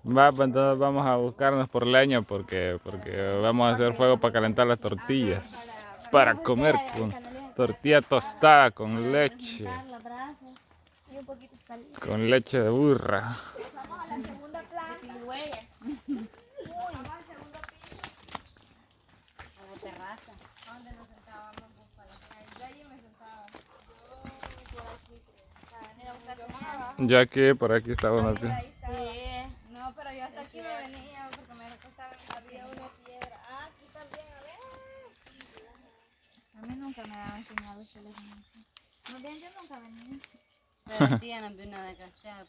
Va, pues entonces vamos a buscarnos por leña porque vamos a hacer fuego para calentar las tortillas. Para comer con tortilla tostada con leche. Y un poquito de sal. Con leche de burra. Vamos a la segunda planta. Vamos al segundo piso. A la terraza. ¿A dónde nos sentábamos? Yo allí me sentaba. Yo por aquí, para venir a buscar. Ya aquí, por aquí está uno. Mira, ahí está. Sí. No, pero yo hasta aquí me venía porque me recostaba en la Había una piedra. Ah, aquí también, a ver. A mí nunca me han enseñado los teléfonos. Más bien yo nunca venía. Pero tía no vino de cachar.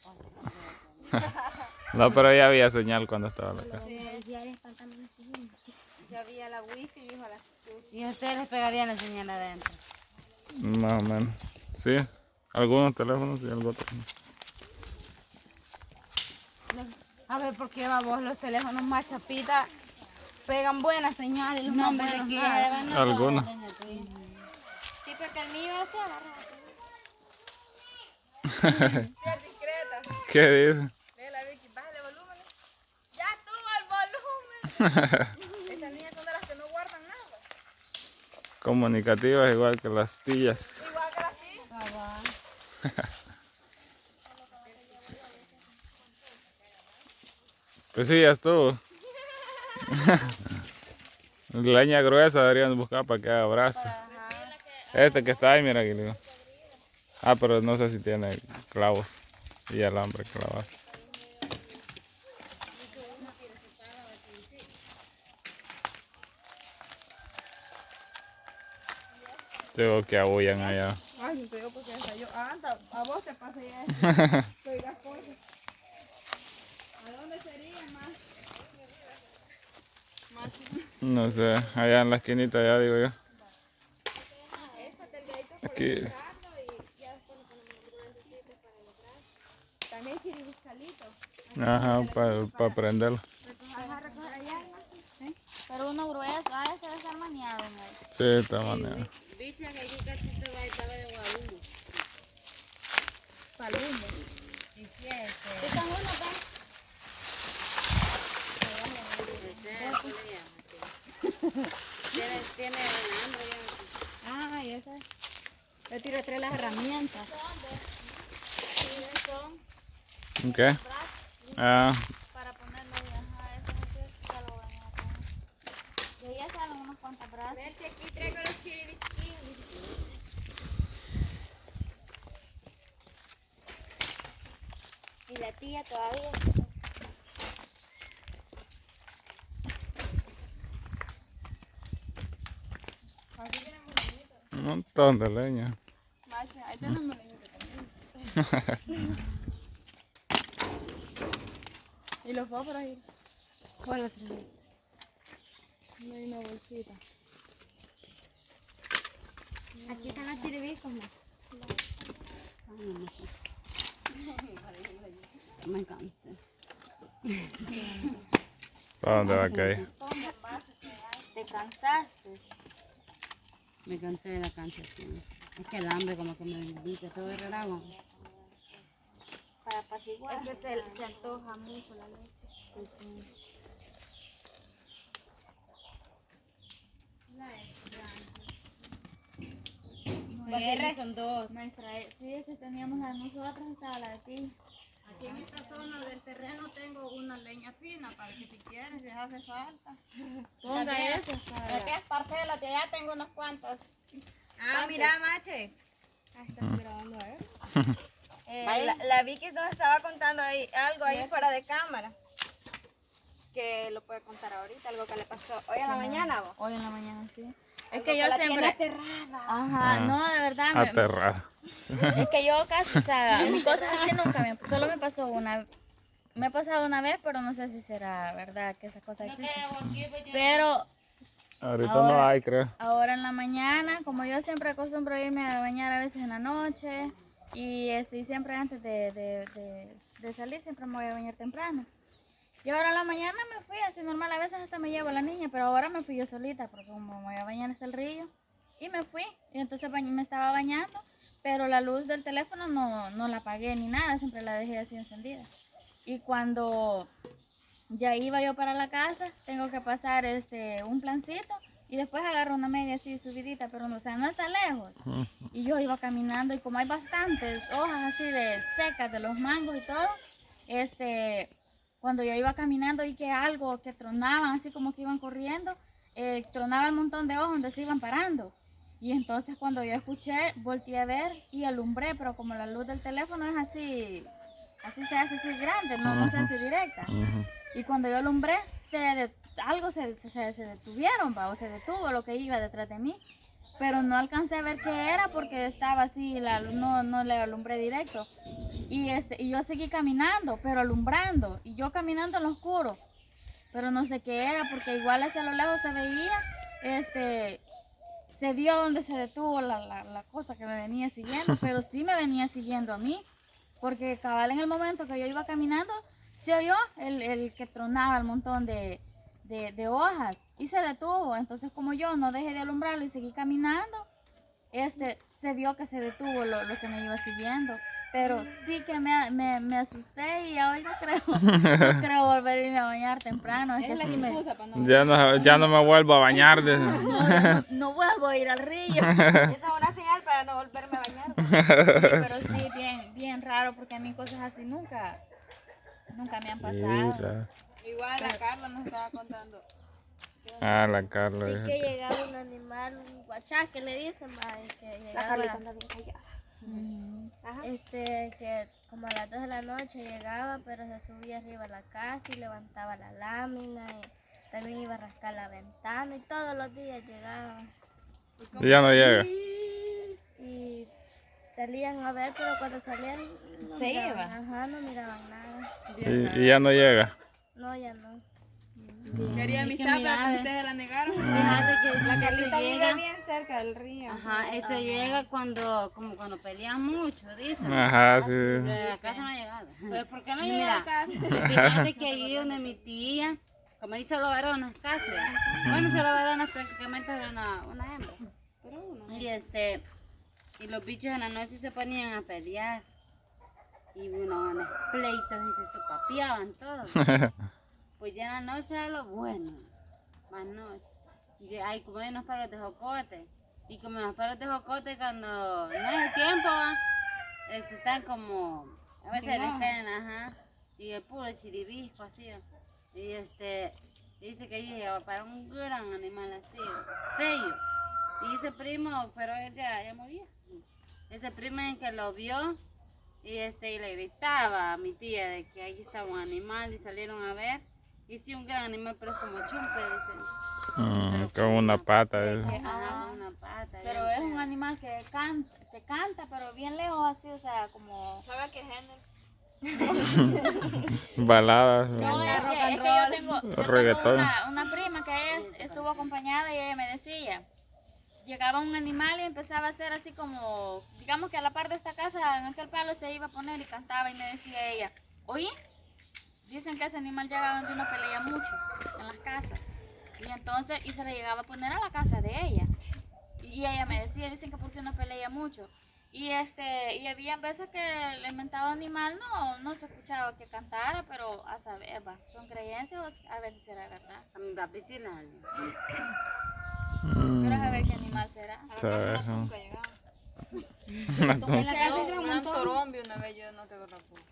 No, pero ya había señal cuando estaba en la casa. Sí. Ya había la wifi, dijo la y a ustedes les pegarían la señal adentro. Más o menos. Sí, algunos teléfonos y algo otro. A ver, ¿por qué va vos los teléfonos más chapitas pegan buena señal y los No, más pero buenos que nada? Algunos. Sí, porque el mío se agarra. Discreta. ¿Qué dice? Ve la Vicky, bájale volumen. ¡Ya tuvo el volumen! Esas niñas son de las que no guardan nada. Comunicativas igual que las tillas. Igual que las tías. Pues sí, ya estuvo. Leña gruesa deberían buscar para que haga brazo. Este que está ahí, mira aquí. Digo. Ah, pero no sé si tiene clavos y alambre clavado. Tengo que aullan allá. Ay, me pegó porque hasta yo. Anda, a vos te pasé ya. Oigas cosas. ¿A dónde sería más? No sé, allá en la esquinita ya digo yo. Aquí. También chiribiscalito. Ajá, para prenderlo. Pero uno grueso, este debe estar maniado. ¿No? Sí, está manera. Viste que aquí casi estaba de guarumo. Palumbo. Y si es ¿Están uno acá? tiene hambre ya. Ah, y esa. Le tiré tres las herramientas. ¿Qué? Ah, Para ponerlo ahí, ajá, eso no quiero que ya lo vayan a poner. De ahí ya salen unos cuantos brazos. A ver si aquí traigo los chiribisquis. Y la tía todavía. un montón de leña. Macha, ahí tenemos leñita también. ¿Y los fósforos ahí? ¿Cuál otro? No hay una bolsita. Aquí están los chiribiscos, ¿no? Me cansé. ¿Para dónde va a caer? ¿Te cansaste? Me cansé de la cansación. Es que el hambre como que me invita todo el agua. Para apaciguar. Es que se antoja mucho la leche. Pues sí. Son dos. Nuestra, sí, es que teníamos la de nosotros, estaba la de ti. Aquí en esta zona del terreno tengo una leña fina para que si quieres, si hace falta. Ponga eso. Estas parcelas que ya tengo unas cuantas. Ah, mira, Mache. Ah, estás grabando, a ver. La La Vicky nos estaba contando ahí, algo ahí fuera de cámara. Que lo puede contar ahorita, algo que le pasó hoy en la mañana, vos. Hoy en la mañana, sí. Es Algo que yo la tiene siempre... aterrada. Ajá, no, de verdad. Aterrada. Es que yo casi, o sea, a mí cosas así nunca solo me pasó una. Me ha pasado una vez, pero no sé si será verdad que esas cosas existen. Pero Ahorita Ahora. no hay, creo. ahora en la mañana, como yo siempre acostumbro irme a bañar a veces en la noche, y siempre antes de salir, siempre me voy a bañar temprano. Y ahora en la mañana me fui así normal, a veces hasta me llevo a la niña, pero ahora me fui yo solita, porque como me voy a bañar hasta el río, y me fui, y entonces me estaba bañando, pero la luz del teléfono no la apagué ni nada, siempre la dejé así encendida. Y cuando ya iba yo para la casa, tengo que pasar un plancito y después agarro una media así subidita, pero no, o sea, no está lejos. Y yo iba caminando y como hay bastantes hojas así de secas de los mangos y todo, cuando yo iba caminando y que algo que tronaban así como que iban corriendo, tronaba el montón de hojas donde se iban parando. Y entonces cuando yo escuché, volteé a ver y alumbré, pero como la luz del teléfono es así se hace así grande, no se hace directa. Y cuando yo alumbré, algo se detuvieron, o se detuvo lo que iba detrás de mí. Pero no alcancé a ver qué era porque estaba así, no le alumbré directo. Y yo seguí caminando, pero alumbrando. Y yo caminando en lo oscuro. Pero no sé qué era porque igual hacia lo lejos se veía, se vio donde se detuvo la cosa que me venía siguiendo, pero sí me venía siguiendo a mí. Porque cabal en el momento que yo iba caminando, se oyó el que tronaba el montón de hojas y se detuvo. Entonces como yo no dejé de alumbrarlo y seguí caminando, se vio que se detuvo lo que me iba siguiendo. Pero sí que me asusté y hoy no creo volver a irme a bañar temprano. Es que sí Ya no me vuelvo a bañar. no vuelvo a ir al río. Esa es una señal para no volverme a bañar. Sí, pero sí, bien raro porque a mí cosas así nunca me han pasado. Igual la Carla nos estaba contando. La Carla. Sí que llegaba un animal, un guachá, que le dicen, que llegaba, que como a las 2 de la noche llegaba, pero se subía arriba a la casa y levantaba la lámina y también iba a rascar la ventana y todos los días llegaba. Y ya no llega. Y salían a ver, pero cuando salían no se miraban, iba. Ajá, no miraban nada. Y ya no llega. No, ya no. Quería amistad, pero ustedes la negaron. Fíjate que La eso Carlita vive llega, bien cerca del río. ajá, eso llega cuando pelean mucho, dicen. Ajá, sí. De la casa no ha llegado. Pues, ¿por qué no Mira, llega a casa? fíjate que ahí donde mi tía, como dicen los varones casi, bueno, son los varones prácticamente era una hembra. Y los bichos en la noche se ponían a pelear. Y uno en los pleitos y se sopapeaban todos. Pues ya en la noche era lo bueno, más noche. Hay como hay unos palos de jocote. Y como los palos de jocote cuando no es el tiempo, están como, a veces les caen, ajá. Y el puro chiribisco así. Y dice que ella llegaba para un gran animal así, feo. Y ese primo, pero él ya murió. Ese primo es el que lo vio y le gritaba a mi tía de que ahí estaba un animal y salieron a ver. Y sí, un gran animal, pero es como chumpe, dicen. Con una pata. Ajá, una pata. Pero es un animal que canta, pero bien lejos así, o sea, como... ¿Sabe qué género? Baladas. No, es que yo tengo Reggaetón. una prima que estuvo acompañada y ella me decía, llegaba un animal y empezaba a hacer así como, digamos que a la par de esta casa, en aquel palo se iba a poner y cantaba y me decía ella, oye, dicen que ese animal llega donde uno pelea mucho, en las casas. Y entonces, y se le llegaba a poner a la casa de ella. Y ella me decía, dicen que porque uno pelea mucho. Y había veces que el inventado animal no se escuchaba que cantara, pero a saber, son creencias, a ver si será verdad. A mi papi sí la Pero a ver qué animal será. A la casa nunca llegaba. Entonces, Un torombio una vez yo no te recuerdo.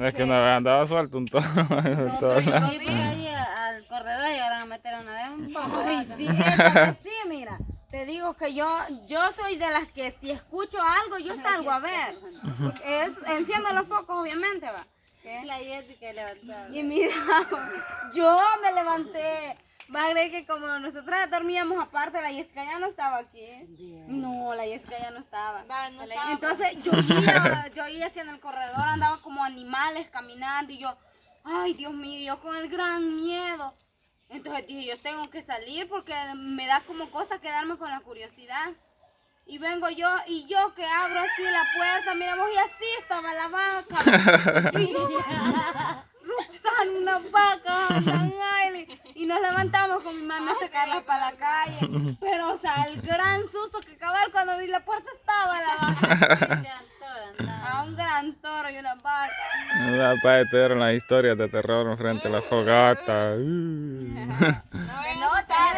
es que una vez andaba suelto un toro. Sí, pero ahí al corredor llegaron a meter una vez un poco. Ay, sí, eso sí, mira. Te digo que yo soy de las que si escucho algo, yo salgo a ver. Enciendo los focos, obviamente, va. La Yeti que levantaba. Y mira, yo me levanté. Va a creer que como nosotras dormíamos aparte, la Jessica ya no estaba aquí. No, la Jessica ya no estaba. No estaba. Entonces yo oía que en el corredor andaban como animales caminando y yo, ay Dios mío, yo con el gran miedo. Entonces dije, yo tengo que salir porque me da como cosa quedarme con la curiosidad. Y vengo yo, y yo que abro así la puerta, mira vos, y así estaba la vaca. Y yo, Roxana, una vaca, andan ahí. Y nos levantamos con mi mamá a sacarla para la calle. Pero, o sea, el gran susto que cabal cuando vi la puerta estaba la vaca. A un gran eran toros y unas vacas. Para esto eran las historias de terror frente a la fogata. De noche,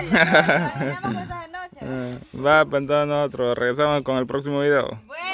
imaginemos cosas de noche. Va, pues entonces nosotros regresamos con el próximo video. Bueno.